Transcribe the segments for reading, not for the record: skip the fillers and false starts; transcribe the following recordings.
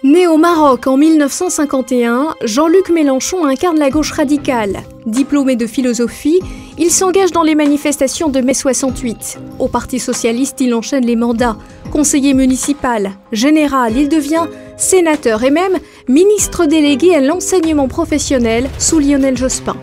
Né au Maroc en 1951, Jean-Luc Mélenchon incarne la gauche radicale. Diplômé de philosophie, il s'engage dans les manifestations de mai 68. Au Parti socialiste, il enchaîne les mandats. Conseiller municipal, général, il devient sénateur et même ministre délégué à l'enseignement professionnel sous Lionel Jospin.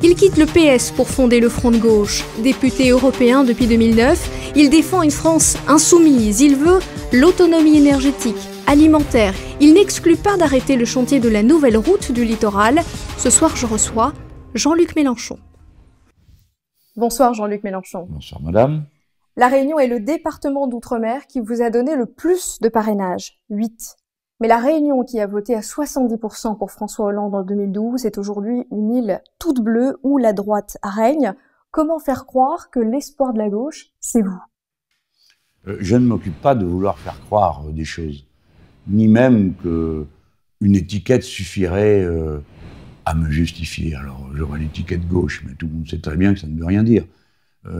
Il quitte le PS pour fonder le Front de gauche. Député européen depuis 2009, il défend une France insoumise. Il veut l'autonomie énergétique, alimentaire. Il n'exclut pas d'arrêter le chantier de la nouvelle route du littoral. Ce soir, je reçois Jean-Luc Mélenchon. Bonsoir Jean-Luc Mélenchon. Bonsoir madame. La Réunion est le département d'outre-mer qui vous a donné le plus de parrainages, 8. Mais la Réunion, qui a voté à 70% pour François Hollande en 2012, est aujourd'hui une île toute bleue où la droite règne. Comment faire croire que l'espoir de la gauche, c'est vous? Je ne m'occupe pas de vouloir faire croire des choses, ni même qu'une étiquette suffirait à me justifier. Alors j'aurais l'étiquette gauche, mais tout le monde sait très bien que ça ne veut rien dire.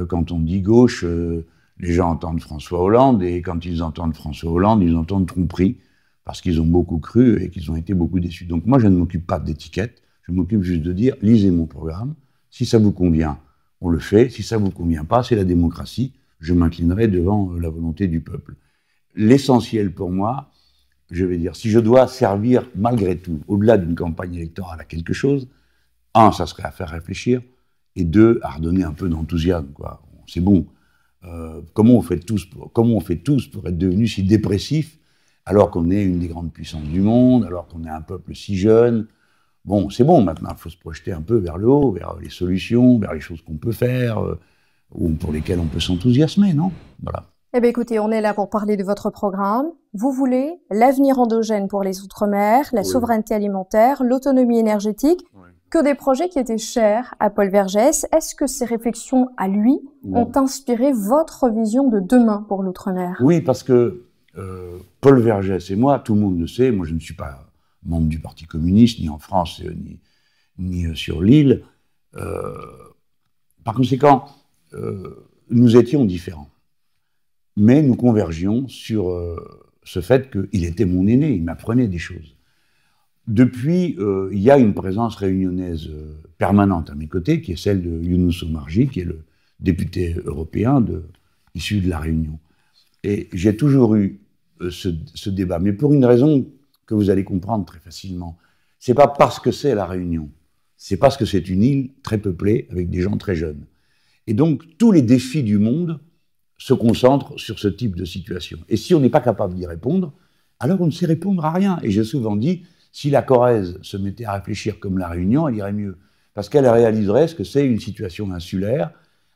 Quand on dit gauche, les gens entendent François Hollande, et quand ils entendent François Hollande, ils entendent tromperie, parce qu'ils ont beaucoup cru et qu'ils ont été beaucoup déçus. Donc moi, je ne m'occupe pas d'étiquette, je m'occupe juste de dire, lisez mon programme, si ça vous convient, on le fait, si ça vous convient pas, c'est la démocratie, je m'inclinerai devant la volonté du peuple. L'essentiel pour moi, je vais dire, si je dois servir malgré tout, au-delà d'une campagne électorale à quelque chose, un, ça serait à faire réfléchir, et deux, à redonner un peu d'enthousiasme, quoi. C'est bon. Comment on fait tous pour être devenus si dépressifs, alors qu'on est une des grandes puissances du monde, alors qu'on est un peuple si jeune? Bon, c'est bon, maintenant, il faut se projeter un peu vers le haut, vers les solutions, vers les choses qu'on peut faire, ou pour lesquelles on peut s'enthousiasmer, non? Voilà. Eh bien écoutez, on est là pour parler de votre programme. Vous voulez l'avenir endogène pour les Outre-mer, la souveraineté alimentaire, l'autonomie énergétique, que des projets qui étaient chers à Paul Vergès. Est-ce que ces réflexions à lui ont inspiré votre vision de demain pour l'Outre-mer? Oui, parce que Paul Vergès et moi, tout le monde le sait, moi je ne suis pas membre du Parti communiste, ni en France, ni sur l'île. Par conséquent, nous étions différents. Mais nous convergions sur ce fait qu'il était mon aîné, il m'apprenait des choses. Depuis, il y a une présence réunionnaise permanente à mes côtés, qui est celle de Younous Omarjee, qui est le député européen issu de la Réunion. Et j'ai toujours eu ce débat, mais pour une raison que vous allez comprendre très facilement. C'est pas parce que c'est la Réunion, c'est parce que c'est une île très peuplée, avec des gens très jeunes. Et donc, tous les défis du monde se concentrent sur ce type de situation. Et si on n'est pas capable d'y répondre, alors on ne sait répondre à rien. Et j'ai souvent dit, si la Corrèze se mettait à réfléchir comme la Réunion, elle irait mieux. Parce qu'elle réaliserait ce que c'est une situation insulaire,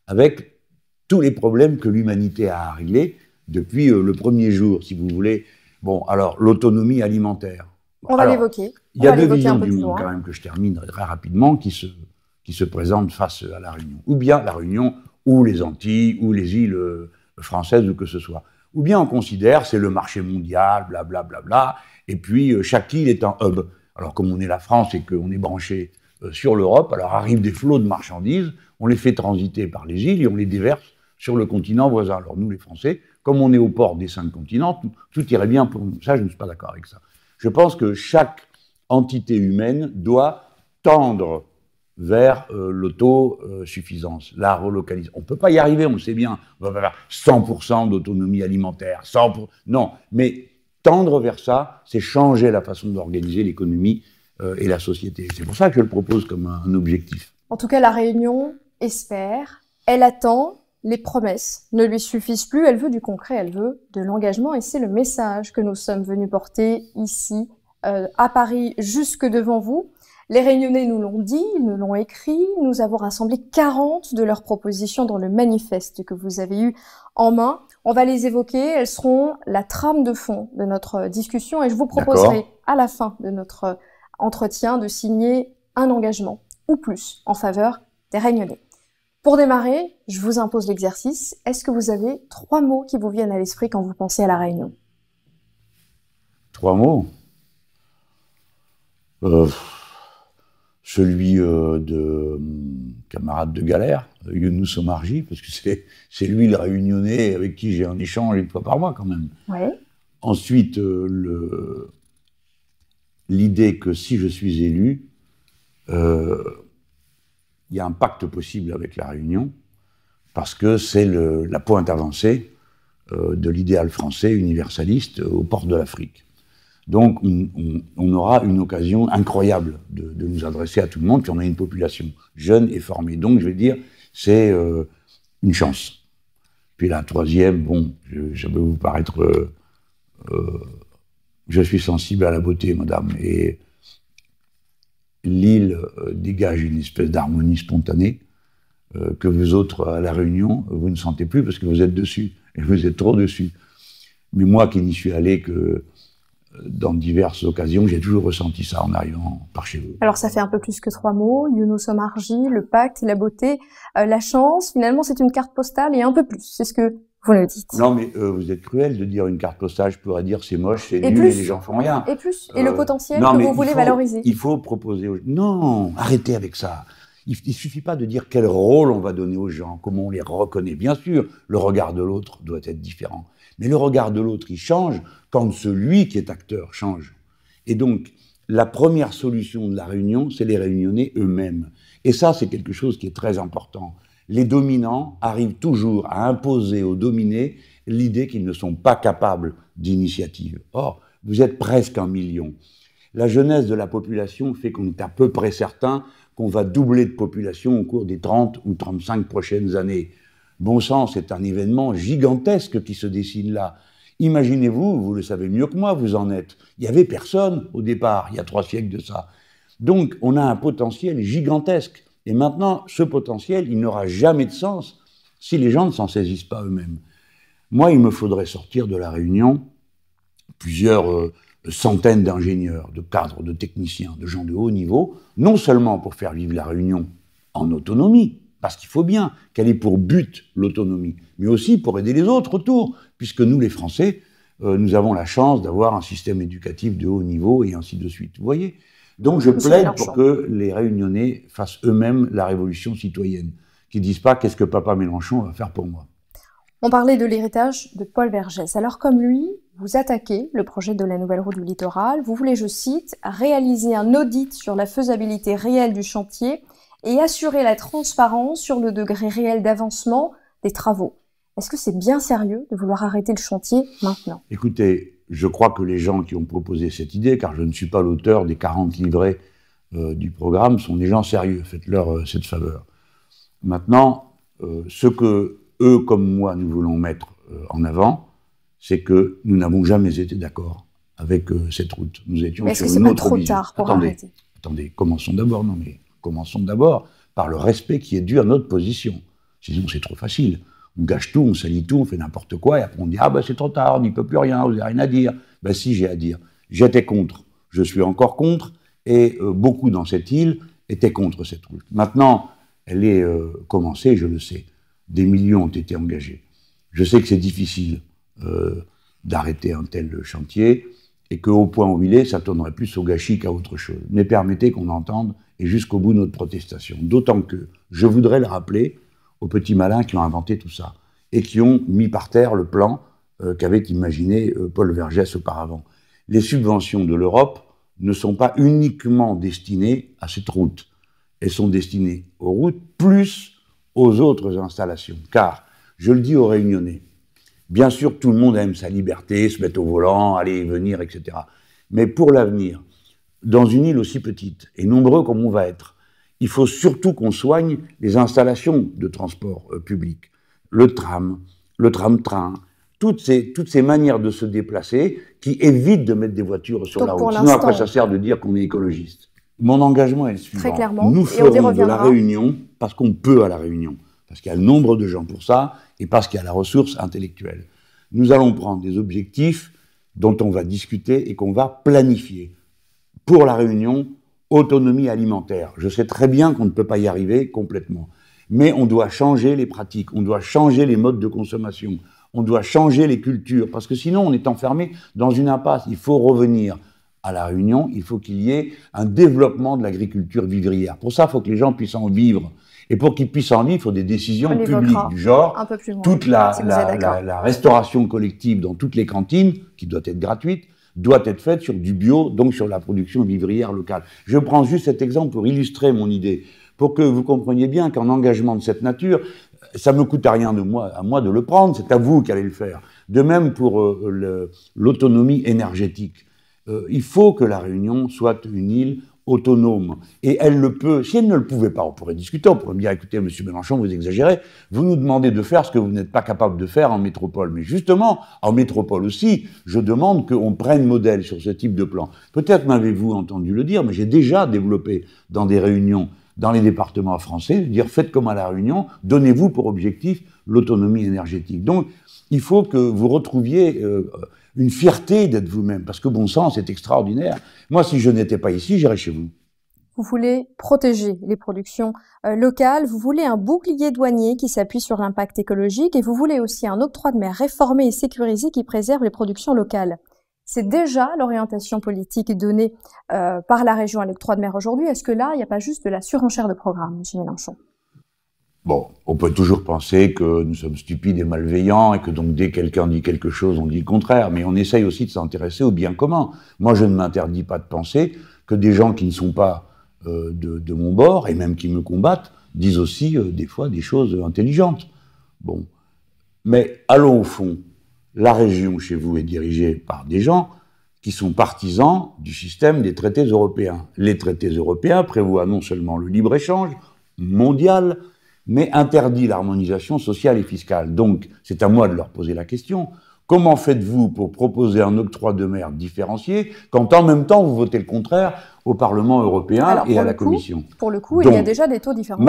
avec tous les problèmes que l'humanité a à régler depuis le premier jour, si vous voulez. Bon, alors, l'autonomie alimentaire. On va l'évoquer. Il y a deux visions du monde, quand même, que je termine très rapidement, qui se présentent face à la Réunion. Ou bien la Réunion, ou les Antilles, ou les îles françaises, ou que ce soit. Ou bien on considère, c'est le marché mondial, blablabla, bla, bla, bla, et puis chaque île est un hub. Alors comme on est la France et qu'on est branché sur l'Europe, alors arrivent des flots de marchandises, on les fait transiter par les îles et on les déverse sur le continent voisin. Alors nous, les Français, comme on est au port des 5 continents, tout irait bien pour nous. Ça, je ne suis pas d'accord avec ça. Je pense que chaque entité humaine doit tendre vers l'autosuffisance, la relocalisation. On ne peut pas y arriver, on le sait bien. On va faire 100% d'autonomie alimentaire, 100%. Non, mais tendre vers ça, c'est changer la façon d'organiser l'économie et la société. C'est pour ça que je le propose comme un objectif. En tout cas, la Réunion espère, elle attend, les promesses ne lui suffisent plus, elle veut du concret, elle veut de l'engagement, et c'est le message que nous sommes venus porter ici, à Paris, jusque devant vous. Les Réunionnais nous l'ont dit, ils nous l'ont écrit, nous avons rassemblé 40 de leurs propositions dans le manifeste que vous avez eu en main. On va les évoquer, elles seront la trame de fond de notre discussion, et je vous proposerai à la fin de notre entretien de signer un engagement, ou plus, en faveur des Réunionnais. Pour démarrer, je vous impose l'exercice. Est-ce que vous avez 3 mots qui vous viennent à l'esprit quand vous pensez à la Réunion? 3 mots celui de camarade de galère, Younous Omarjee, parce que c'est lui le Réunionnais avec qui j'ai un échange 1 fois par mois quand même. Ouais. Ensuite, l'idée que si je suis élu, il y a un pacte possible avec la Réunion, parce que c'est la pointe avancée de l'idéal français universaliste au port de l'Afrique. Donc on aura une occasion incroyable de nous adresser à tout le monde, puis on a une population jeune et formée. Donc je vais dire, c'est une chance. Puis la troisième, bon, je vais vous paraître... je suis sensible à la beauté, madame, et l'île dégage une espèce d'harmonie spontanée que vous autres, à La Réunion, vous ne sentez plus parce que vous êtes dessus, et vous êtes trop dessus. Mais moi qui n'y suis allé que dans diverses occasions, j'ai toujours ressenti ça en arrivant par chez vous. Alors ça fait un peu plus que 3 mots, Younous Omarjee, le pacte, la beauté, la chance, finalement c'est une carte postale et un peu plus, c'est ce que vous le dites. Non mais vous êtes cruel de dire une carte postale, je pourrais dire c'est moche, c'est nul et les gens font rien. Et plus, et le potentiel que vous voulez valoriser. Il faut proposer aux gens. Non, arrêtez avec ça. Il ne suffit pas de dire quel rôle on va donner aux gens, comment on les reconnaît. Bien sûr, le regard de l'autre doit être différent. Mais le regard de l'autre, il change quand celui qui est acteur change. Et donc, la première solution de la Réunion, c'est les Réunionnais eux-mêmes. Et ça, c'est quelque chose qui est très important. Les dominants arrivent toujours à imposer aux dominés l'idée qu'ils ne sont pas capables d'initiative. Or, vous êtes presque 1 million. La jeunesse de la population fait qu'on est à peu près certain qu'on va doubler de population au cours des 30 ou 35 prochaines années. Bon sang, c'est un événement gigantesque qui se dessine là. Imaginez-vous, vous le savez mieux que moi, vous en êtes. Il n'y avait personne au départ, il y a 3 siècles de ça. Donc, on a un potentiel gigantesque. Et maintenant, ce potentiel, il n'aura jamais de sens si les gens ne s'en saisissent pas eux-mêmes. Moi, il me faudrait sortir de la Réunion plusieurs centaines d'ingénieurs, de cadres, de techniciens, de gens de haut niveau, non seulement pour faire vivre la Réunion en autonomie, parce qu'il faut bien qu'elle ait pour but l'autonomie, mais aussi pour aider les autres autour, puisque nous, les Français, nous avons la chance d'avoir un système éducatif de haut niveau et ainsi de suite. Vous voyez ? Donc je plaide pour que les Réunionnais fassent eux-mêmes la révolution citoyenne, qu'ils ne disent pas « qu'est-ce que papa Mélenchon va faire pour moi ». On parlait de l'héritage de Paul Vergès. Alors comme lui, vous attaquez le projet de la nouvelle route du littoral. Vous voulez, je cite, réaliser un audit sur la faisabilité réelle du chantier et assurer la transparence sur le degré réel d'avancement des travaux. Est-ce que c'est bien sérieux de vouloir arrêter le chantier maintenant? Écoutez, je crois que les gens qui ont proposé cette idée, car je ne suis pas l'auteur des 40 livrets du programme, sont des gens sérieux. Faites-leur cette faveur. Maintenant, ce que eux comme moi nous voulons mettre en avant, c'est que nous n'avons jamais été d'accord avec cette route. Nous étions sur une autre vision. Est-ce que c'est pas trop tard pour arrêter ? Attendez, commençons d'abord par le respect qui est dû à notre position. Sinon, c'est trop facile. On gâche tout, on salit tout, on fait n'importe quoi, et après on dit « Ah ben c'est trop tard, on n'y peut plus rien, vous n'avez rien à dire. » Ben si, j'ai à dire. J'étais contre, je suis encore contre, et beaucoup dans cette île étaient contre cette route. Maintenant, elle est commencée, je le sais. Des millions ont été engagés. Je sais que c'est difficile d'arrêter un tel chantier, et qu'au point où il est, ça tournerait plus au gâchis qu'à autre chose. Mais permettez qu'on entende, et jusqu'au bout, notre protestation. D'autant que, je voudrais le rappeler, aux petits malins qui ont inventé tout ça, et qui ont mis par terre le plan qu'avait imaginé Paul Vergès auparavant. Les subventions de l'Europe ne sont pas uniquement destinées à cette route. Elles sont destinées aux routes plus aux autres installations. Car, je le dis aux Réunionnais, bien sûr tout le monde aime sa liberté, se mettre au volant, aller et venir, etc. Mais pour l'avenir, dans une île aussi petite, et nombreux comme on va être, il faut surtout qu'on soigne les installations de transport public. Le tram, le tram-train, toutes ces manières de se déplacer qui évitent de mettre des voitures sur la route. Sinon, après, ça sert de dire qu'on est écologiste. Mon engagement est le suivant. Très clairement. Nous ferons de la Réunion, parce qu'on peut à la Réunion, parce qu'il y a le nombre de gens pour ça, et parce qu'il y a la ressource intellectuelle. Nous allons prendre des objectifs dont on va discuter et qu'on va planifier. Pour la Réunion, autonomie alimentaire. Je sais très bien qu'on ne peut pas y arriver complètement. Mais on doit changer les pratiques, on doit changer les modes de consommation, on doit changer les cultures, parce que sinon on est enfermé dans une impasse. Il faut revenir à la Réunion, il faut qu'il y ait un développement de l'agriculture vivrière. Pour ça, il faut que les gens puissent en vivre. Et pour qu'ils puissent en vivre, il faut des décisions publiques du genre, toute la restauration collective dans toutes les cantines, qui doit être gratuite, doit être faite sur du bio, donc sur la production vivrière locale. Je prends juste cet exemple pour illustrer mon idée, pour que vous compreniez bien qu'un engagement de cette nature, ça me coûte à rien à moi de le prendre, c'est à vous qui allez le faire. De même pour l'autonomie énergétique. Il faut que la Réunion soit une île autonome. Et elle le peut. Si elle ne le pouvait pas, on pourrait discuter, on pourrait me dire, écoutez, monsieur Mélenchon, vous exagérez, vous nous demandez de faire ce que vous n'êtes pas capable de faire en métropole. Mais justement, en métropole aussi, je demande qu'on prenne modèle sur ce type de plan. Peut-être m'avez-vous entendu le dire, mais j'ai déjà développé dans des réunions dans les départements français, de dire, faites comme à la Réunion, donnez-vous pour objectif l'autonomie énergétique. Donc, il faut que vous retrouviez une fierté d'être vous-même, parce que bon sang, c'est extraordinaire. Moi, si je n'étais pas ici, j'irais chez vous. Vous voulez protéger les productions locales, vous voulez un bouclier douanier qui s'appuie sur l'impact écologique et vous voulez aussi un octroi de mer réformé et sécurisé qui préserve les productions locales. C'est déjà l'orientation politique donnée par la région à l'octroi de mer aujourd'hui. Est-ce que là, il n'y a pas juste de la surenchère de programme, M. Mélenchon? Bon, on peut toujours penser que nous sommes stupides et malveillants et que donc dès que quelqu'un dit quelque chose, on dit le contraire. Mais on essaye aussi de s'intéresser au bien commun. Moi, je ne m'interdis pas de penser que des gens qui ne sont pas de mon bord et même qui me combattent disent aussi des fois des choses intelligentes. Bon, mais allons au fond. La région chez vous est dirigée par des gens qui sont partisans du système des traités européens. Les traités européens prévoient non seulement le libre-échange mondial, mais interdit l'harmonisation sociale et fiscale. Donc, c'est à moi de leur poser la question. Comment faites-vous pour proposer un octroi de mer différencié quand en même temps vous votez le contraire au Parlement européen et à la Commission? Pour le coup, donc, il y a déjà des taux différenciés.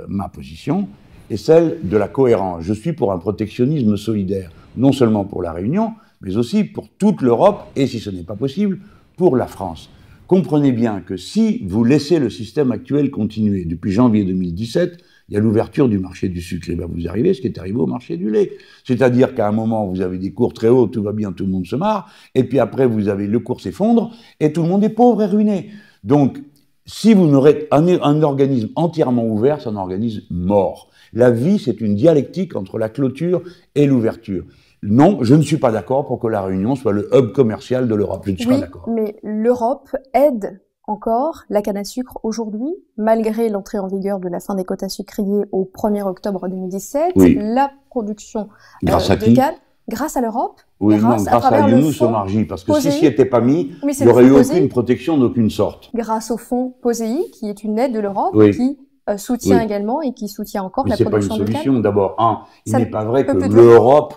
Ma position est celle de la cohérence. Je suis pour un protectionnisme solidaire, non seulement pour la Réunion, mais aussi pour toute l'Europe et, si ce n'est pas possible, pour la France. Comprenez bien que si vous laissez le système actuel continuer, depuis janvier 2017, il y a l'ouverture du marché du sucre. Et bien vous arrivez ce qui est arrivé au marché du lait. C'est-à-dire qu'à un moment, vous avez des cours très hauts, tout va bien, tout le monde se marre, et puis après, vous avez le cours s'effondre, et tout le monde est pauvre et ruiné. Donc, si vous n'aurez un organisme entièrement ouvert, c'est un organisme mort. La vie, c'est une dialectique entre la clôture et l'ouverture. Non, je ne suis pas d'accord pour que la Réunion soit le hub commercial de l'Europe. Je ne suis pas d'accord. Mais l'Europe aide encore la canne à sucre aujourd'hui, malgré l'entrée en vigueur de la fin des quotas sucriers au 1er octobre 2017. Oui. La production grâce à de qui? canne, grâce à l'Europe. Oui, grâce à Younous Omarjee, parce que si n'était pas mis, il n'y aurait eu aucune protection d'aucune sorte. Grâce au fonds POSEI, qui est une aide de l'Europe, qui soutient également et qui soutient encore la production de canne. Mais c'est pas une solution. D'abord, il n'est pas vrai que l'Europe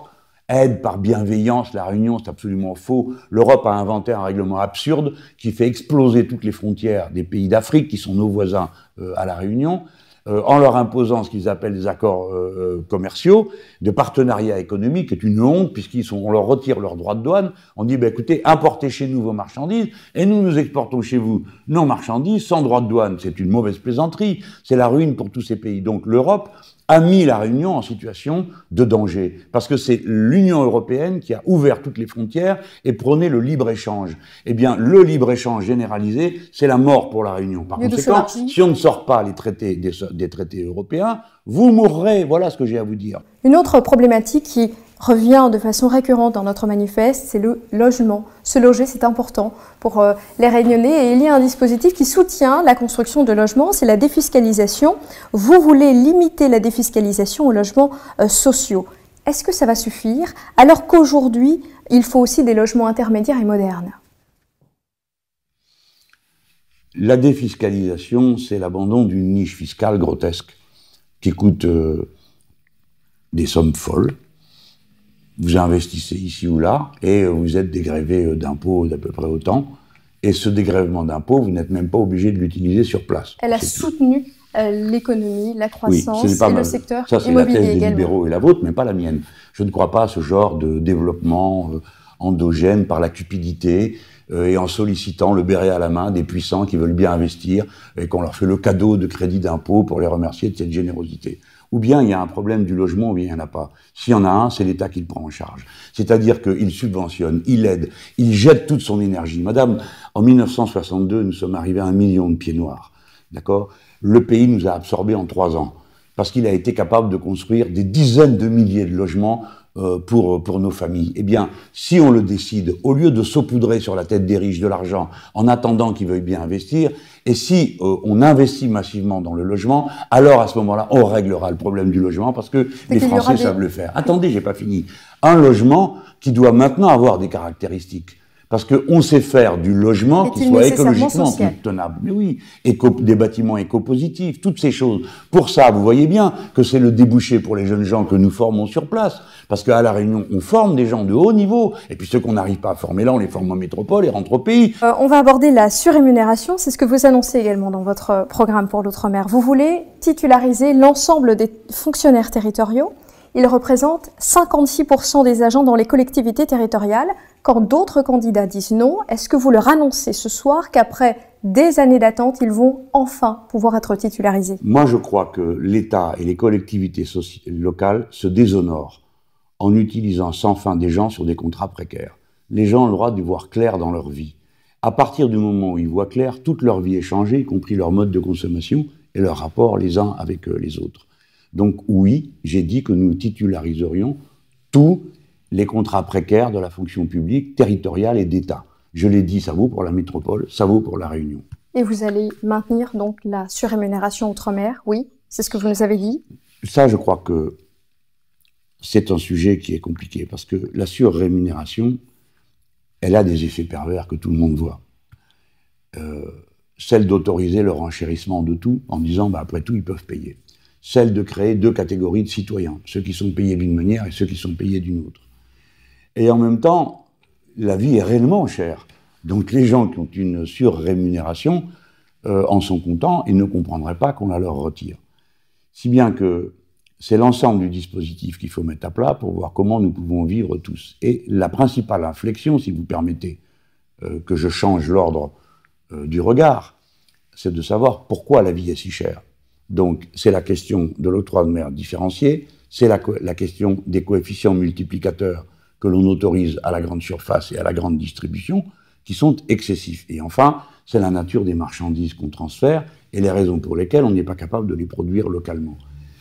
aide par bienveillance la Réunion, c'est absolument faux. L'Europe a inventé un règlement absurde qui fait exploser toutes les frontières des pays d'Afrique, qui sont nos voisins à la Réunion, en leur imposant ce qu'ils appellent des accords commerciaux, de partenariat économique, qui est une honte, on leur retire leurs droits de douane. On dit, écoutez, importez chez nous vos marchandises, et nous exportons chez vous nos marchandises sans droits de douane. C'est une mauvaise plaisanterie, c'est la ruine pour tous ces pays. Donc l'Europe a mis la Réunion en situation de danger, parce que c'est l'Union européenne qui a ouvert toutes les frontières et prôné le libre-échange. Eh bien, le libre-échange généralisé, c'est la mort pour la Réunion. Par conséquent, si on ne sort pas les traités, des traités européens, vous mourrez. Voilà ce que j'ai à vous dire. Une autre problématique qui revient de façon récurrente dans notre manifeste, c'est le logement. Se loger, c'est important pour les Réunionnais et il y a un dispositif qui soutient la construction de logements, c'est la défiscalisation. Vous voulez limiter la défiscalisation aux logements sociaux. Est-ce que ça va suffire alors qu'aujourd'hui, il faut aussi des logements intermédiaires et modernes? La défiscalisation, c'est l'abandon d'une niche fiscale grotesque qui coûte des sommes folles. Vous investissez ici ou là et vous êtes dégrévé d'impôts d'à peu près autant. Et ce dégrèvement d'impôts, vous n'êtes même pas obligé de l'utiliser sur place. Elle a soutenu l'économie, la croissance et le secteur immobilier également. Ça, c'est la thèse des libéraux et la vôtre, mais pas la mienne. Je ne crois pas à ce genre de développement endogène par la cupidité et en sollicitant le béret à la main des puissants qui veulent bien investir et qu'on leur fait le cadeau de crédit d'impôt pour les remercier de cette générosité. Ou bien il y a un problème du logement, ou bien il n'y en a pas. S'il y en a un, c'est l'État qui le prend en charge. C'est-à-dire qu'il subventionne, il aide, il jette toute son énergie. Madame, en 1962, nous sommes arrivés à 1 million de pieds noirs. D'accord? Le pays nous a absorbés en 3 ans. Parce qu'il a été capable de construire des dizaines de milliers de logements pour nos familles. Eh bien, si on le décide, au lieu de saupoudrer sur la tête des riches de l'argent en attendant qu'ils veuillent bien investir, et si on investit massivement dans le logement, alors à ce moment-là, on réglera le problème du logement parce que les Français savent le faire. Attendez, j'ai pas fini. Un logement qui doit maintenant avoir des caractéristiques. Parce qu'on sait faire du logement qui soit écologiquement plus tenable. Mais oui, des bâtiments éco-positifs, toutes ces choses. Pour ça, vous voyez bien que c'est le débouché pour les jeunes gens que nous formons sur place. Parce qu'à La Réunion, on forme des gens de haut niveau. Et puis ceux qu'on n'arrive pas à former là, on les forme en métropole et rentre au pays. On va aborder la surrémunération. C'est ce que vous annoncez également dans votre programme pour l'Outre-mer. Vous voulez titulariser l'ensemble des fonctionnaires territoriaux. Ils représentent 56% des agents dans les collectivités territoriales. Quand d'autres candidats disent non, est-ce que vous leur annoncez ce soir qu'après des années d'attente, ils vont enfin pouvoir être titularisés? Moi, je crois que l'État et les collectivités locales se déshonorent en utilisant sans fin des gens sur des contrats précaires. Les gens ont le droit d'y voir clair dans leur vie. À partir du moment où ils voient clair, toute leur vie est changée, y compris leur mode de consommation et leur rapport les uns avec les autres. Donc oui, j'ai dit que nous titulariserions tous les contrats précaires de la fonction publique, territoriale et d'État. Je l'ai dit, ça vaut pour la métropole, ça vaut pour la Réunion. Et vous allez maintenir donc la surrémunération outre-mer, oui? C'est ce que vous nous avez dit? Ça, je crois que c'est un sujet qui est compliqué, parce que la surrémunération, elle a des effets pervers que tout le monde voit. Celle d'autoriser le renchérissement de tout, en disant, après tout, ils peuvent payer. Celle de créer deux catégories de citoyens, ceux qui sont payés d'une manière et ceux qui sont payés d'une autre. Et en même temps, la vie est réellement chère. Donc les gens qui ont une surrémunération en sont contents et ne comprendraient pas qu'on la leur retire. Si bien que c'est l'ensemble du dispositif qu'il faut mettre à plat pour voir comment nous pouvons vivre tous. Et la principale inflexion, si vous permettez que je change l'ordre du regard, c'est de savoir pourquoi la vie est si chère. Donc, c'est la question de l'octroi de mer différencié, c'est la question des coefficients multiplicateurs que l'on autorise à la grande surface et à la grande distribution, qui sont excessifs. Et enfin, c'est la nature des marchandises qu'on transfère et les raisons pour lesquelles on n'est pas capable de les produire localement.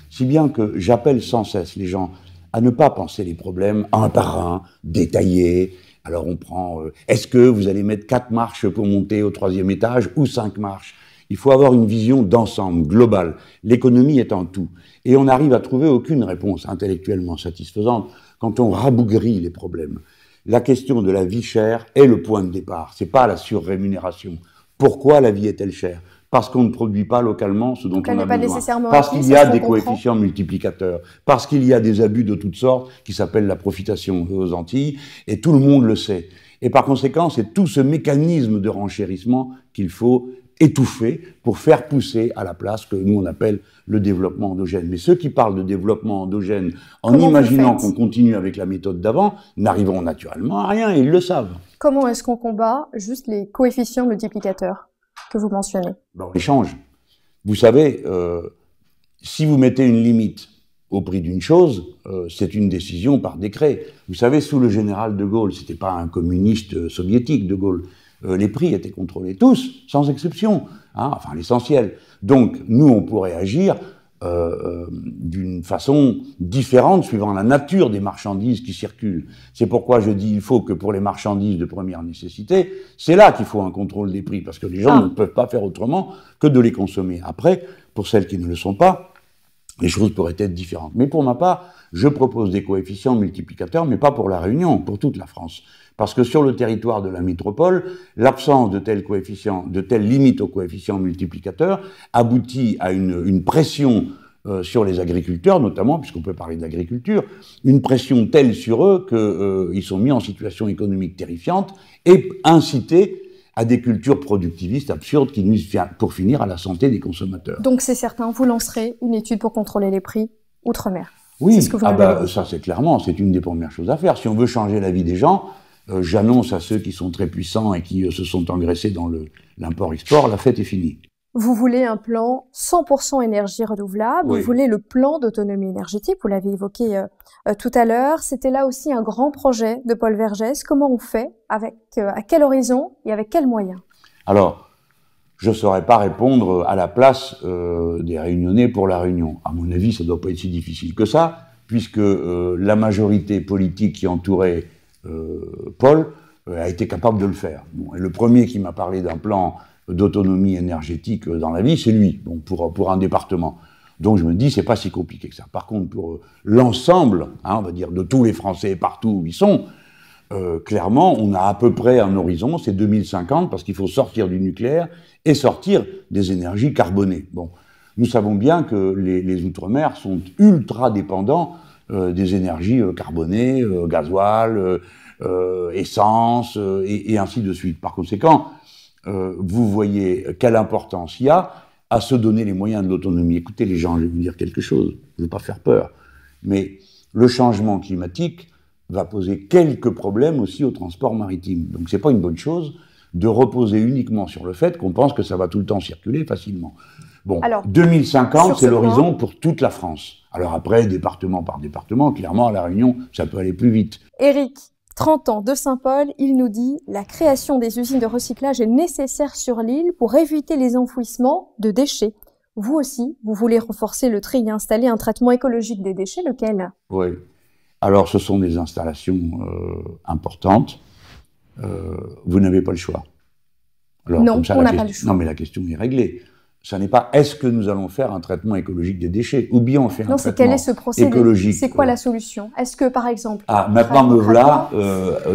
Si bien que j'appelle sans cesse les gens à ne pas penser les problèmes un par un, détaillés. Alors on prend, est-ce que vous allez mettre 4 marches pour monter au 3e étage ou 5 marches? Il faut avoir une vision d'ensemble, globale. L'économie est en tout. Et on n'arrive à trouver aucune réponse intellectuellement satisfaisante quand on rabougrit les problèmes. La question de la vie chère est le point de départ. C'est pas la surrémunération. Pourquoi la vie est-elle chère? Parce qu'on ne produit pas localement ce dont on a besoin. Parce qu'il y a des coefficients multiplicateurs. Parce qu'il y a des abus de toutes sortes qui s'appellent la profitation aux Antilles. Et tout le monde le sait. Et par conséquent, c'est tout ce mécanisme de renchérissement qu'il faut étouffer pour faire pousser à la place que nous on appelle le développement endogène. Mais ceux qui parlent de développement endogène en imaginant qu'on continue avec la méthode d'avant n'arriveront naturellement à rien et ils le savent. Comment est-ce qu'on combat juste les coefficients multiplicateurs que vous mentionnez? On les change. Vous savez, si vous mettez une limite au prix d'une chose, c'est une décision par décret. Vous savez, sous le général de Gaulle, c'était pas un communiste soviétique, de Gaulle, les prix étaient contrôlés tous, sans exception, hein, enfin l'essentiel. Donc nous, on pourrait agir d'une façon différente suivant la nature des marchandises qui circulent. C'est pourquoi je dis il faut que pour les marchandises de première nécessité, c'est là qu'il faut un contrôle des prix, parce que les gens ne peuvent pas faire autrement que de les consommer. Après, pour celles qui ne le sont pas, les choses pourraient être différentes. Mais pour ma part, je propose des coefficients multiplicateurs, mais pas pour la Réunion, pour toute la France. Parce que sur le territoire de la métropole, l'absence de tels coefficients, de telles limites aux coefficients multiplicateurs aboutit à une pression sur les agriculteurs, notamment, puisqu'on peut parler d'agriculture, une pression telle sur eux qu'ils sont mis en situation économique terrifiante et incités à des cultures productivistes absurdes qui nuisent pour finir à la santé des consommateurs. Donc c'est certain, vous lancerez une étude pour contrôler les prix outre-mer. Oui, ça c'est clairement, c'est une des premières choses à faire. Si on veut changer la vie des gens, j'annonce à ceux qui sont très puissants et qui se sont engraissés dans l'import-export, la fête est finie. Vous voulez un plan 100% énergie renouvelable, oui. Vous voulez le plan d'autonomie énergétique, vous l'avez évoqué tout à l'heure. C'était là aussi un grand projet de Paul Vergès. Comment on fait, à quel horizon et avec quels moyens? Alors, je ne saurais pas répondre à la place des Réunionnais pour la Réunion. À mon avis, ça ne doit pas être si difficile que ça, puisque la majorité politique qui entourait Paul a été capable de le faire. Bon, et le premier qui m'a parlé d'un plan d'autonomie énergétique dans la vie, c'est lui, bon, pour un département. Donc je me dis, c'est pas si compliqué que ça. Par contre, pour l'ensemble, hein, on va dire, de tous les Français partout où ils sont, clairement, on a à peu près un horizon, c'est 2050, parce qu'il faut sortir du nucléaire et sortir des énergies carbonées. Bon, nous savons bien que les Outre-mer sont ultra dépendants des énergies carbonées, gasoil, essence, et ainsi de suite. Par conséquent, vous voyez quelle importance il y a à se donner les moyens de l'autonomie. Écoutez les gens, je vais vous dire quelque chose, je ne veux pas faire peur, mais le changement climatique va poser quelques problèmes aussi au transport maritime. Donc c'est pas une bonne chose de reposer uniquement sur le fait qu'on pense que ça va tout le temps circuler facilement. Bon, alors, 2050, c'est l'horizon pour toute la France. Alors après, département par département, clairement, à La Réunion, ça peut aller plus vite. Éric, 30 ans de Saint-Paul, il nous dit « La création des usines de recyclage est nécessaire sur l'île pour éviter les enfouissements de déchets. » Vous aussi, vous voulez renforcer le tri et installer un traitement écologique des déchets, lequel? Oui. Alors, ce sont des installations importantes. Vous n'avez pas le choix. Alors, non, on n'a pas le choix. Non, mais la question est réglée. Ça n'est pas est-ce que nous allons faire un traitement écologique des déchets ou bien on fait un traitement quel est ce procédé écologique. C'est quoi la solution? Est-ce que, par exemple... Ah, maintenant me voilà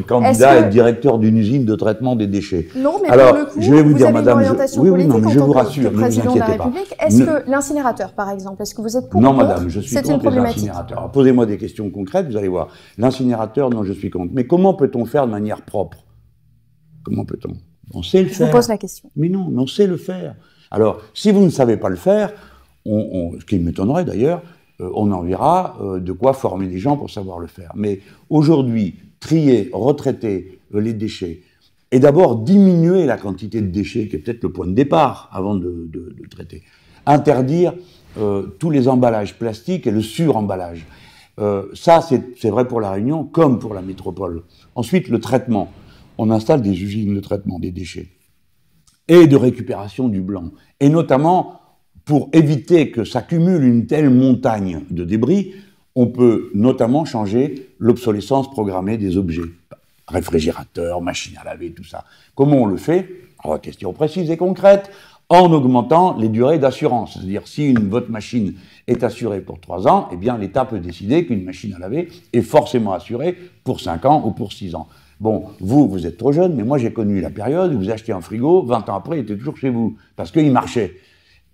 candidat à être directeur d'une usine de traitement des déchets. Non, mais alors, pour le coup, je vais vous dire, avez madame, une orientation oui, politique non, mais en je tant vous que rassure, ne vous président de la inquiétez pas. République. Est-ce que l'incinérateur, par exemple, est-ce que vous êtes pour Non, ou contre? madame, je suis C'est une contre les problématique. incinérateurs. Posez-moi des questions concrètes, vous allez voir. L'incinérateur, non, je suis contre. Mais comment peut-on faire de manière propre? Comment peut-on? On sait le faire. Je vous pose la question. Mais non, on sait le faire. Alors, si vous ne savez pas le faire, ce qui m'étonnerait d'ailleurs, on enverra de quoi former des gens pour savoir le faire. Mais aujourd'hui, trier, retraiter les déchets, et d'abord diminuer la quantité de déchets, qui est peut-être le point de départ avant de traiter. Interdire tous les emballages plastiques et le suremballage. Ça, c'est vrai pour La Réunion comme pour la métropole. Ensuite, le traitement. On installe des usines de traitement des déchets et de récupération du blanc. Et notamment, pour éviter que s'accumule une telle montagne de débris, on peut notamment changer l'obsolescence programmée des objets. Réfrigérateur, machine à laver, tout ça. Comment on le fait? Alors, question précise et concrète, en augmentant les durées d'assurance. C'est-à-dire, si votre machine est assurée pour 3 ans, eh bien, l'État peut décider qu'une machine à laver est forcément assurée pour 5 ans ou pour 6 ans. Bon, vous êtes trop jeune, mais moi j'ai connu la période où vous achetez un frigo, 20 ans après, il était toujours chez vous, parce qu'il marchait.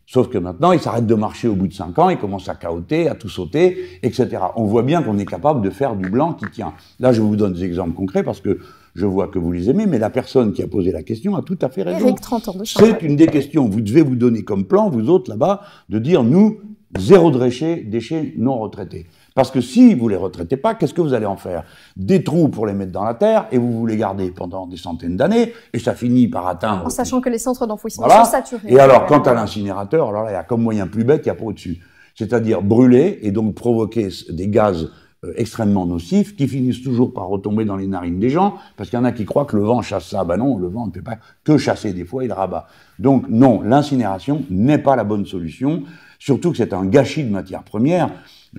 Sauf que maintenant, il s'arrête de marcher au bout de 5 ans, il commence à cahoter, à tout sauter, etc. On voit bien qu'on est capable de faire du blanc qui tient. Là, je vous donne des exemples concrets parce que je vois que vous les aimez, mais la personne qui a posé la question a tout à fait raison. Éric, 30 ans de Saint-Paul. C'est une des questions. Vous devez vous donner comme plan, vous autres là-bas, de dire, nous, zéro déchets non retraités. Parce que si vous les retraitez pas, qu'est-ce que vous allez en faire? Des trous pour les mettre dans la terre, et vous les gardez pendant des centaines d'années, et ça finit par atteindre... En sachant que les centres d'enfouissement voilà. sont saturés. Et alors, quant à l'incinérateur, alors là, il y a comme moyen plus bête, il n'y a pas au-dessus. C'est-à-dire brûler, et donc provoquer des gaz extrêmement nocifs, qui finissent toujours par retomber dans les narines des gens, parce qu'il y en a qui croient que le vent chasse ça. Ben non, le vent ne fait pas que chasser, des fois, il rabat. Donc non, l'incinération n'est pas la bonne solution, surtout que c'est un gâchis de matières premières,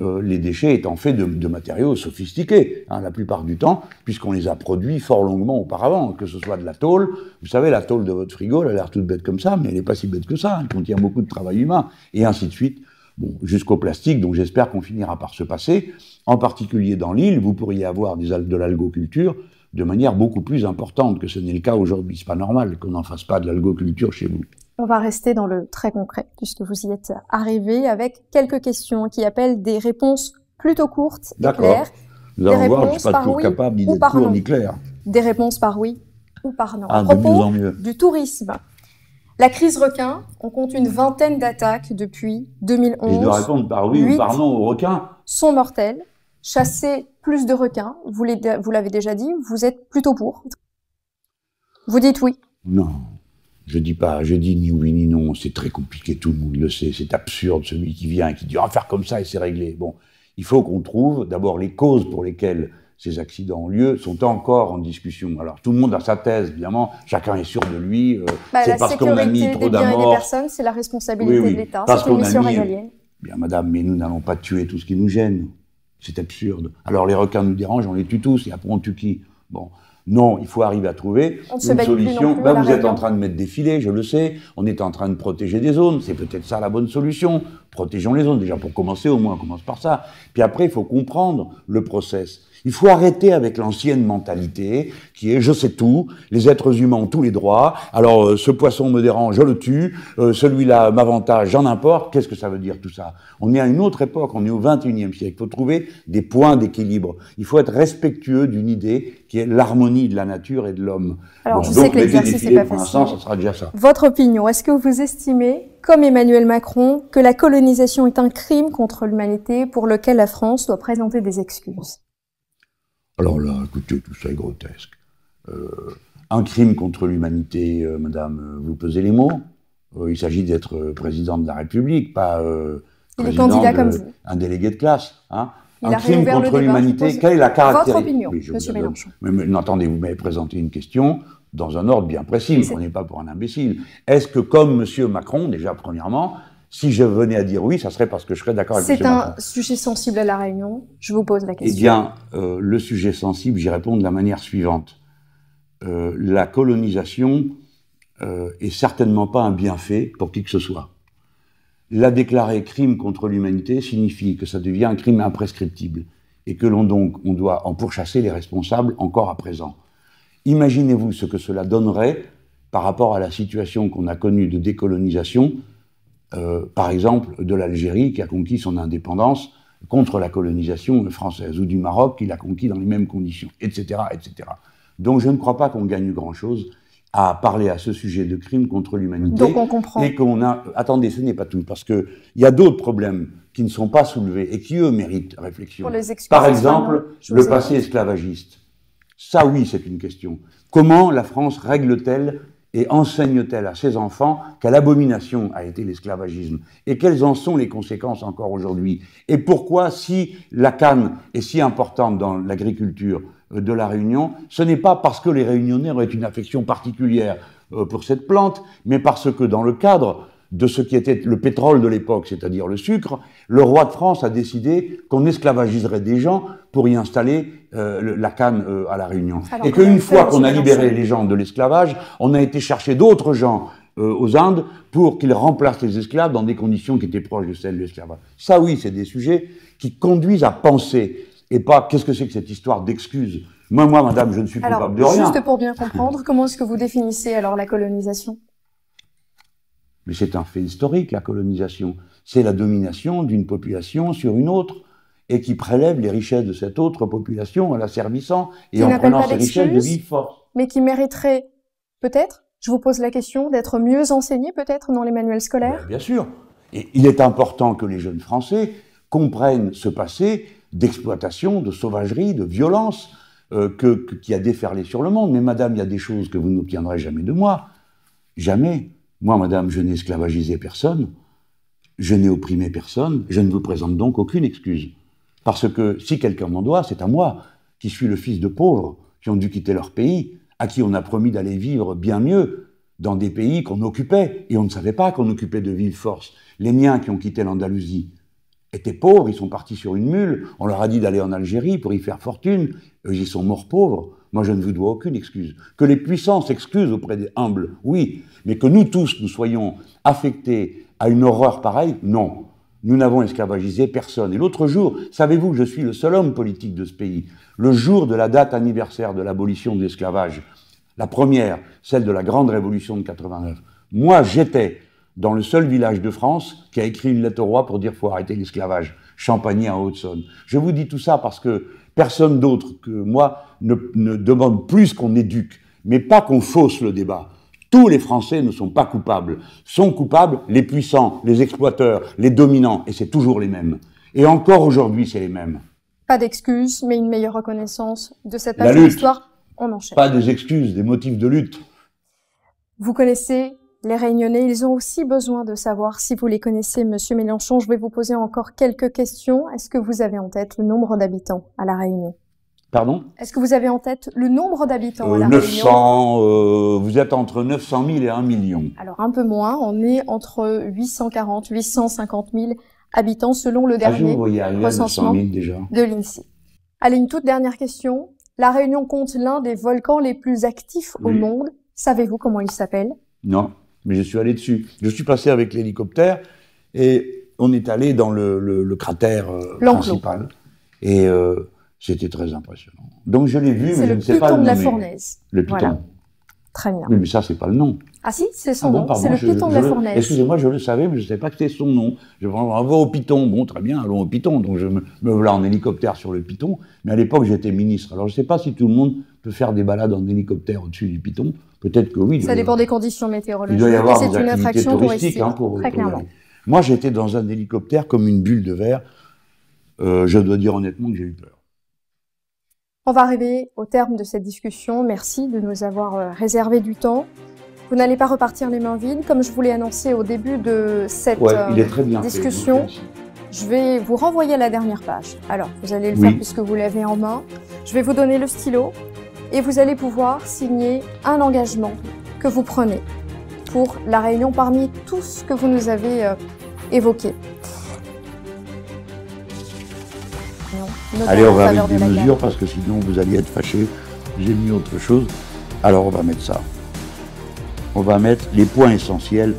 les déchets étant faits de matériaux sophistiqués, hein, la plupart du temps, puisqu'on les a produits fort longuement auparavant, que ce soit de la tôle. Vous savez, la tôle de votre frigo, elle a l'air toute bête comme ça, mais elle n'est pas si bête que ça, elle contient beaucoup de travail humain, et ainsi de suite, bon, jusqu'au plastique, donc j'espère qu'on finira par se passer. En particulier dans l'île, vous pourriez avoir de l'algoculture de manière beaucoup plus importante que ce n'est le cas aujourd'hui. C'est pas normal qu'on n'en fasse pas de l'algoculture chez vous. On va rester dans le très concret, puisque vous y êtes arrivé, avec quelques questions qui appellent des réponses plutôt courtes et claires. Nous allons voir, je ne suis pas toujours capable ni d'être court ni clair. Des réponses par oui ou par non. Ah, de mieux en mieux. Du tourisme. La crise requin, on compte une vingtaine d'attaques depuis 2011. Et je dois répondre par oui ou par non aux requins. Sont mortels. Chasser plus de requins, vous l'avez déjà dit, vous êtes plutôt pour. Vous dites oui. Non. Je dis pas, je dis ni oui ni non, c'est très compliqué, tout le monde le sait, c'est absurde celui qui vient et qui dit « on va faire comme ça et c'est réglé ». Bon, il faut qu'on trouve d'abord les causes pour lesquelles ces accidents ont lieu, sont encore en discussion. Alors tout le monde a sa thèse, évidemment, chacun est sûr de lui, c'est parce qu'on a mis trop d'amorts. La sécurité des biens et des personnes, c'est la responsabilité de l'État, c'est une mission régalienne. Bien madame, mais nous n'allons pas tuer tout ce qui nous gêne. C'est absurde. Alors les requins nous dérangent, on les tue tous, et après on tue qui? Bon. Non, il faut arriver à trouver une solution. Ben, vous êtes en train de mettre des filets, je le sais. On est en train de protéger des zones. C'est peut-être ça la bonne solution. Protégeons les zones. Déjà, pour commencer, au moins, on commence par ça. Puis après, il faut comprendre le process. Il faut arrêter avec l'ancienne mentalité qui est « je sais tout, les êtres humains ont tous les droits, alors ce poisson me dérange, je le tue, celui-là m'avantage, j'en importe ». Qu'est-ce que ça veut dire tout ça? On est à une autre époque, on est au XXIe siècle. Il faut trouver des points d'équilibre. Il faut être respectueux d'une idée qui est l'harmonie de la nature et de l'homme. Alors, bon, je sais que l'exercice n'est pas facile. Pour l'instant, ça sera déjà ça. Votre opinion, est-ce que vous estimez, comme Emmanuel Macron, que la colonisation est un crime contre l'humanité pour lequel la France doit présenter des excuses? Alors là, écoutez, tout ça est grotesque. Un crime contre l'humanité, madame, vous pesez les mots. Il s'agit d'être président de la République, pas un délégué de classe. Hein. Un crime contre l'humanité, quelle est la caractéristique? Votre opinion, monsieur Mélenchon. Mais attendez, vous m'avez présenté une question dans un ordre bien précis, ne me prenez pas pour un imbécile. Est-ce que, comme monsieur Macron, déjà premièrement, si je venais à dire oui, ça serait parce que je serais d'accord avec monsieur Macron. C'est un sujet sensible à La Réunion. Je vous pose la question. Eh bien, le sujet sensible, j'y réponds de la manière suivante. La colonisation est certainement pas un bienfait pour qui que ce soit. La déclarer crime contre l'humanité signifie que ça devient un crime imprescriptible et que on doit en pourchasser les responsables encore à présent. Imaginez-vous ce que cela donnerait par rapport à la situation qu'on a connue de décolonisation, par exemple de l'Algérie qui a conquis son indépendance contre la colonisation française, ou du Maroc qui l'a conquis dans les mêmes conditions, etc., etc. Donc je ne crois pas qu'on gagne grand-chose à parler à ce sujet de crime contre l'humanité. Donc on comprend. Et qu'on a... Attendez, ce n'est pas tout, parce qu'il y a d'autres problèmes qui ne sont pas soulevés et qui, eux, méritent réflexion. Par exemple, le passé esclavagiste. Ça, oui, c'est une question. Comment la France règle-t-elle et enseigne-t-elle à ses enfants quelle abomination a été l'esclavagisme? Et quelles en sont les conséquences encore aujourd'hui? Et pourquoi, si la canne est si importante dans l'agriculture de la Réunion, ce n'est pas parce que les Réunionnais auraient une affection particulière pour cette plante, mais parce que dans le cadre de ce qui était le pétrole de l'époque, c'est-à-dire le sucre, le roi de France a décidé qu'on esclavagiserait des gens pour y installer la canne à la Réunion. Alors, et qu'une fois qu'on a libéré les gens de l'esclavage, on a été chercher d'autres gens aux Indes pour qu'ils remplacent les esclaves dans des conditions qui étaient proches de celles de l'esclavage. Ça, oui, c'est des sujets qui conduisent à penser, et pas qu'est-ce que c'est que cette histoire d'excuses. Moi, madame, je ne suis coupable de rien. Juste pour bien comprendre, comment est-ce que vous définissez alors la colonisation? Mais c'est un fait historique, la colonisation. C'est la domination d'une population sur une autre et qui prélève les richesses de cette autre population en la servissant et en prenant ces richesses de vive force. Mais qui mériterait peut-être, je vous pose la question, d'être mieux enseigné peut-être dans les manuels scolaires? Bien sûr. Et il est important que les jeunes Français comprennent ce passé d'exploitation, de sauvagerie, de violence qui a déferlé sur le monde. Mais madame, il y a des choses que vous n'obtiendrez jamais de moi. Jamais. Moi, madame, je n'ai esclavagisé personne, je n'ai opprimé personne, je ne vous présente donc aucune excuse. Parce que si quelqu'un m'en doit, c'est à moi, qui suis le fils de pauvres, qui ont dû quitter leur pays, à qui on a promis d'aller vivre bien mieux dans des pays qu'on occupait, et on ne savait pas qu'on occupait de vive force. Les miens qui ont quitté l'Andalousie étaient pauvres, ils sont partis sur une mule, on leur a dit d'aller en Algérie pour y faire fortune, eux ils sont morts pauvres. Moi, je ne vous dois aucune excuse. Que les puissants s'excusent auprès des humbles, oui, mais que nous tous, nous soyons affectés à une horreur pareille, non. Nous n'avons esclavagisé personne. Et l'autre jour, savez-vous que je suis le seul homme politique de ce pays, le jour de la date anniversaire de l'abolition de l'esclavage, la première, celle de la grande révolution de 89, moi, j'étais dans le seul village de France qui a écrit une lettre au roi pour dire qu'il faut arrêter l'esclavage, Champagny en Haute-Saône. Je vous dis tout ça parce que personne d'autre que moi ne demande plus qu'on éduque, mais pas qu'on fausse le débat. Tous les Français ne sont pas coupables. Sont coupables les puissants, les exploiteurs, les dominants, et c'est toujours les mêmes. Et encore aujourd'hui, c'est les mêmes. Pas d'excuses, mais une meilleure reconnaissance de cette page de l'histoire. On enchaîne. Pas des excuses, des motifs de lutte. Vous connaissez les Réunionnais, ils ont aussi besoin de savoir si vous les connaissez, Monsieur Mélenchon. Je vais vous poser encore quelques questions. Est-ce que vous avez en tête le nombre d'habitants à La Réunion? Pardon? Est-ce que vous avez en tête le nombre d'habitants à La 900, Réunion? Vous êtes entre 900 000 et 1 million. Alors un peu moins, on est entre 840, 850 000 habitants selon le Je dernier vous voyais arriver à 900 recensement 000 déjà. de l'INSEE. Allez, une toute dernière question. La Réunion compte l'un des volcans les plus actifs au Oui. monde. Savez-vous comment il s'appelle? Non, mais je suis allé dessus. Je suis passé avec l'hélicoptère et on est allé dans le cratère L'enclos. principal. Et c'était très impressionnant. Donc je l'ai vu, mais C'est je le ne sais pas piton le de la nommer. Fournaise. Le piton. Voilà. Très bien. Oui, mais ça, c'est pas le nom. Ah si, c'est son Ah bon, nom. pardon, C'est le piton de la Fournaise. Excusez-moi, je le savais, mais je ne savais pas que c'était son nom. Je vais on va au Piton. Bon, très bien, allons au Piton. Donc je me voilà en hélicoptère sur le Piton. Mais à l'époque, j'étais ministre. Alors je ne sais pas si tout le monde peut faire des balades en hélicoptère au-dessus du Piton. Peut-être que oui. Ça dépend des conditions Il météorologiques. doit y avoir C'est des une activités attraction touristiques touristique, pour très y clairement. aller. Moi, j'étais dans un hélicoptère comme une bulle de verre. Je dois dire honnêtement que j'ai eu peur. On va arriver au terme de cette discussion. Merci de nous avoir réservé du temps. Vous n'allez pas repartir les mains vides. Comme je vous l'ai annoncé au début de cette Il est très bien discussion, fait, je vais vous renvoyer à la dernière page. Alors, vous allez le faire puisque vous l'avez en main. Je vais vous donner le stylo et vous allez pouvoir signer un engagement que vous prenez pour la Réunion parmi tout ce que vous nous avez évoqué. Allez, on va mettre des mesures parce que sinon vous alliez être fâchés. J'ai mis autre chose. Alors on va mettre ça. On va mettre les points essentiels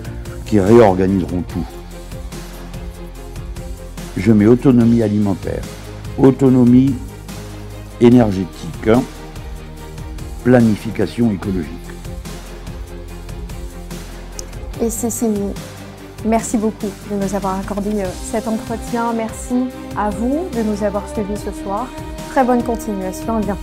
qui réorganiseront tout. Je mets autonomie alimentaire, autonomie énergétique, planification écologique. Et c'est signé. Merci beaucoup de nous avoir accordé cet entretien. Merci à vous de nous avoir suivis ce soir. Très bonne continuation. À bientôt.